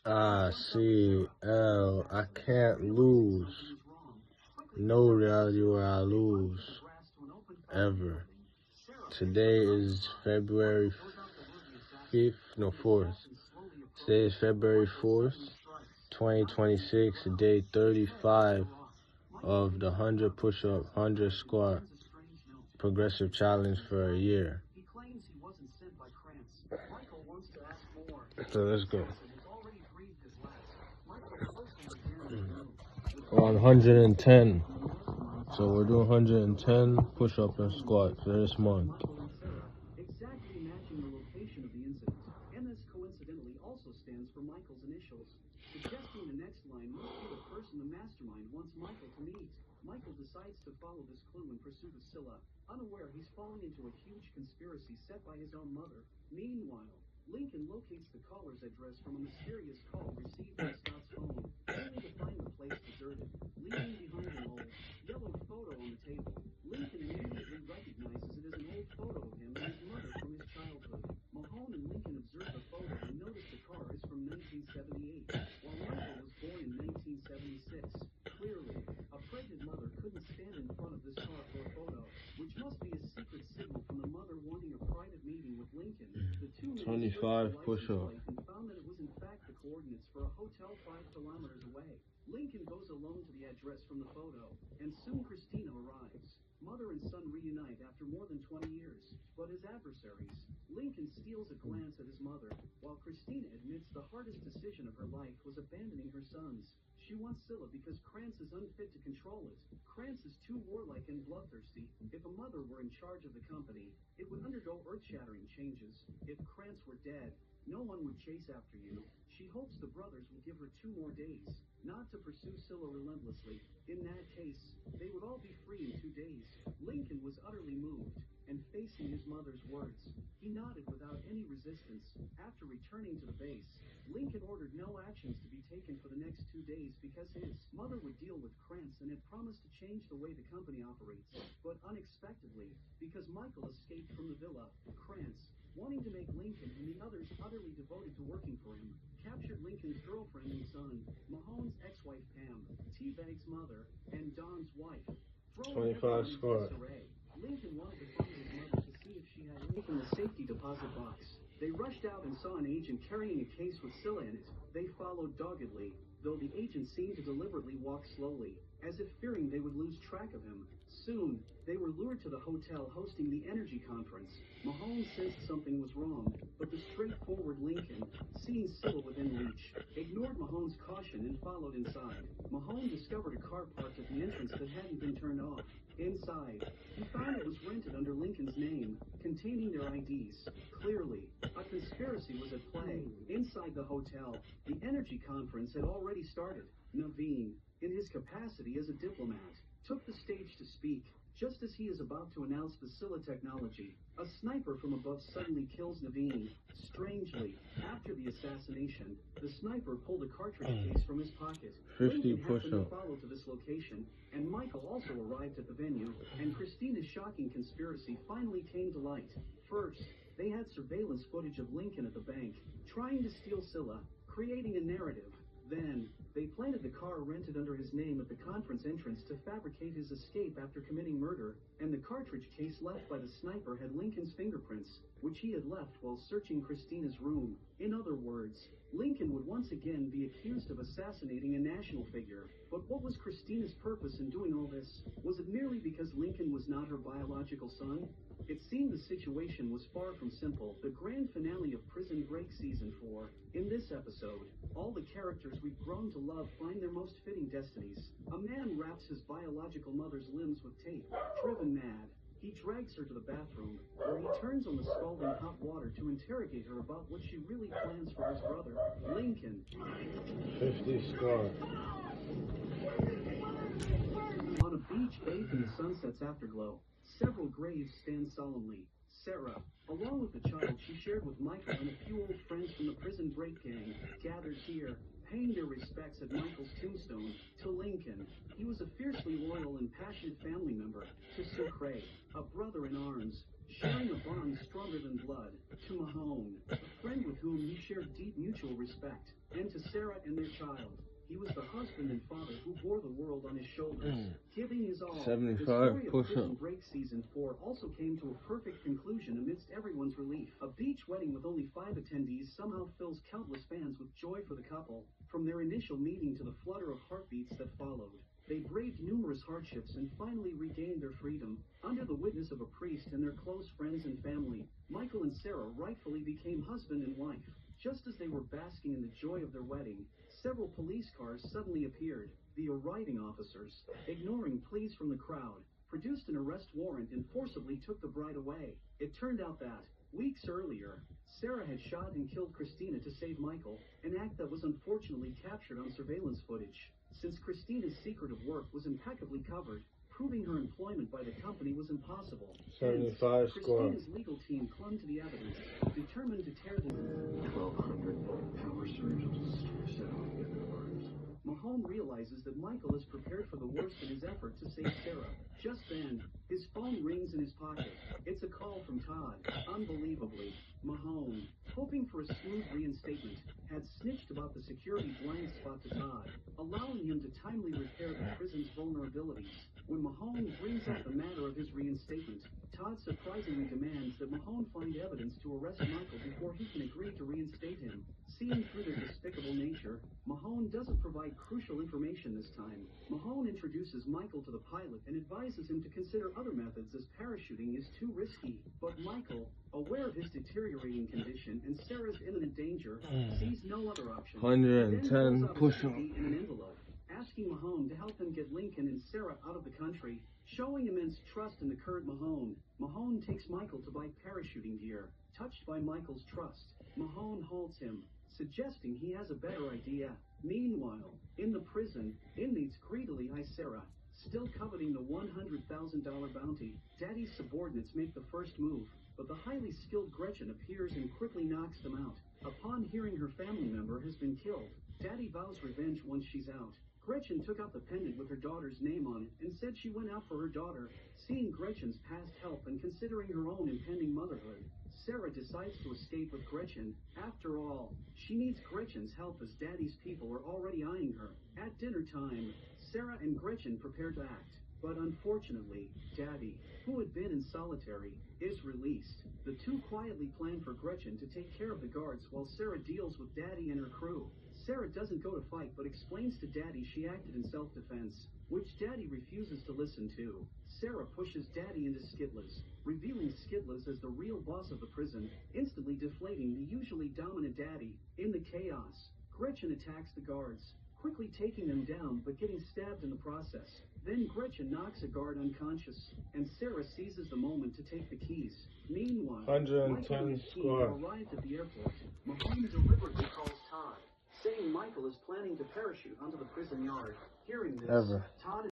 icLAAo. I can't lose. No reality where I lose. Ever. Today is February 5th, no, 4th. Today is February 4th, 2026, day 35 of the 100 push-up, 100 squat progressive challenge for a year. So let's go. We're on 110. So we're doing 110 push-up and squats for this month. Exactly matching the location of the incident. MS coincidentally also stands for Michael's initials, suggesting the next line must be the person the mastermind wants Michael to meet. Michael decides to follow this clue in pursuit of Scylla, unaware he's falling into a huge conspiracy set by his own mother. Meanwhile, Lincoln locates the caller's address from a mysterious call received on Scott's phone, only to find the place deserted, leaving behind an old, yellowed photo on the table. Lincoln immediately recognizes it as an old photo of him and his mother from his childhood. Mahone and Lincoln observe the photo and notice the car is from 1978, while Michael was born in 1976. Clearly, a pregnant mother couldn't stand in front of this car for a photo, which must be a secret signal from the mother wanting a private meeting with Lincoln. The two men 25 push-ups. and found that it was in fact the coordinates for a hotel 5 kilometers away. Lincoln goes alone to the address from the photo, and soon Christina arrives. Mother and son reunite after more than 20 years, but as adversaries, Lincoln steals a glance at his mother, while Christina admits the hardest decision of her life was abandoning her sons. She wants Scylla because Krantz is unfit to control it. Krantz is too warlike and bloodthirsty. If a mother were in charge of the company, it would undergo earth-shattering changes. If Krantz were dead, no one would chase after you. She hopes the brothers will give her 2 more days, not to pursue Scylla relentlessly. In that case, they would all be free in 2 days. Lincoln was utterly moved, and facing his mother's words, he nodded without any resistance. After returning to the base, Lincoln ordered no actions to be taken for the next 2 days because his mother would deal with Krantz and had promised to change the way the company operates. But unexpectedly, because Michael escaped from the villa, Krantz, wanting to make Lincoln and the others utterly devoted to working for him, captured Lincoln's girlfriend and son, Mahone's ex-wife Pam, T-Bag's mother, and Don's wife. 25 squats. Lincoln wanted to find his mother to see if she had anything in the safety deposit box. They rushed out and saw an agent carrying a case with Scylla in it. They followed doggedly, though the agent seemed to deliberately walk slowly, as if fearing they would lose track of him. Soon, they were lured to the hotel hosting the energy conference. Mahone sensed something was wrong, but the straightforward Lincoln, seeing Scylla within reach, ignored Mahone's caution and followed inside. Mahone discovered a car parked at the entrance that hadn't been turned off. Inside, he found it was rented under Lincoln's name, containing their IDs. Clearly, a conspiracy was at play. Inside the hotel, the energy conference had already started. Naveen, in his capacity as a diplomat, took the stage to speak. Just as he is about to announce the Scylla technology, a sniper from above suddenly kills Naveen. Strangely, after the assassination, the sniper pulled a cartridge case from his pocket. 50 Lincoln happened to push-ups. follow to this location, and Michael also arrived at the venue, and Christina's shocking conspiracy finally came to light. First, they had surveillance footage of Lincoln at the bank, trying to steal Scylla, creating a narrative. Then, they planted the car rented under his name at the conference entrance to fabricate his escape after committing murder, and the cartridge case left by the sniper had Lincoln's fingerprints, which he had left while searching Christina's room. In other words, Lincoln would once again be accused of assassinating a national figure. But what was Christina's purpose in doing all this? Was it merely because Lincoln was not her biological son? It seemed the situation was far from simple. The grand finale of Prison Break Season 4. In this episode, all the characters we've grown to love find their most fitting destinies. A man wraps his biological mother's limbs with tape. Driven mad, he drags her to the bathroom, where he turns on the scalding hot water to interrogate her about what she really plans for his brother, Lincoln. 50 squats. On a beach bathed in the sunset's afterglow, several graves stand solemnly. Sarah, along with the child she shared with Michael and a few old friends from the Prison Break gang, gathered here, paying their respects at Michael's tombstone to Lincoln. He was a fiercely loyal and passionate family member. To Sucre, a brother in arms. sharing a bond stronger than blood. To Mahone, a friend with whom he shared deep mutual respect, and to Sarah and their child. He was the husband and father who bore the world on his shoulders, giving his all. 75 the story of push-up. Prison Break Season 4 also came to a perfect conclusion amidst everyone's relief. A beach wedding with only 5 attendees somehow fills countless fans with joy for the couple. From their initial meeting to the flutter of heartbeats that followed, they braved numerous hardships and finally regained their freedom. Under the witness of a priest and their close friends and family, Michael and Sarah rightfully became husband and wife. Just as they were basking in the joy of their wedding, several police cars suddenly appeared. The arriving officers, ignoring pleas from the crowd, produced an arrest warrant and forcibly took the bride away. It turned out that, weeks earlier, Sarah had shot and killed Christina to save Michael, an act that was unfortunately captured on surveillance footage. Since Christina's secret of work was impeccably covered, proving her employment by the company was impossible. 75 score. Christina's legal team clung to the evidence, determined to tear the 1,200-volt power surges set off in their arms. Mahone realizes that Michael is prepared for the worst in his effort to save Sarah. Just then, his phone rings in his pocket. It's a call from Todd. Unbelievably, Mahone, hoping for a smooth reinstatement, had snitched about the security blind spot to Todd, allowing him to timely repair the prison's vulnerabilities. When Mahone brings up the matter of his reinstatement, Todd surprisingly demands that Mahone find evidence to arrest Michael before he can agree to reinstate him. Seeing through their despicable nature, Mahone doesn't provide crucial information this time. Mahone introduces Michael to the pilot and advises him to consider other methods as parachuting is too risky. But Michael, aware of his deteriorating condition and Sarah's imminent danger, sees no other option. 110 push-up. In an envelope, asking Mahone to help him get Lincoln and Sarah out of the country. Showing immense trust in the current Mahone, Mahone takes Michael to buy parachuting gear. Touched by Michael's trust, Mahone halts him, suggesting he has a better idea. Meanwhile, in the prison, inmates greedily eye Sarah, still coveting the $100,000 bounty. Daddy's subordinates make the first move, but the highly skilled Gretchen appears and quickly knocks them out. Upon hearing her family member has been killed, Daddy vows revenge once she's out. Gretchen took out the pendant with her daughter's name on it and said she went out for her daughter. Seeing Gretchen's past help and considering her own impending motherhood, Sarah decides to escape with Gretchen. After all, she needs Gretchen's help as Daddy's people are already eyeing her. At dinner time, Sarah and Gretchen prepare to act. But unfortunately, Daddy, who had been in solitary, is released. The two quietly plan for Gretchen to take care of the guards while Sarah deals with Daddy and her crew. Sarah doesn't go to fight but explains to Daddy she acted in self-defense, which Daddy refuses to listen to. Sarah pushes Daddy into Skitless, revealing Skitless as the real boss of the prison, instantly deflating the usually dominant Daddy. In the chaos, Gretchen attacks the guards, quickly taking them down but getting stabbed in the process. Then Gretchen knocks a guard unconscious, and Sarah seizes the moment to take the keys. Meanwhile, 110 Michael and his team score. have arrived at the airport. Mahone deliberately calls Todd, saying Michael is planning to parachute onto the prison yard. Hearing this, Todd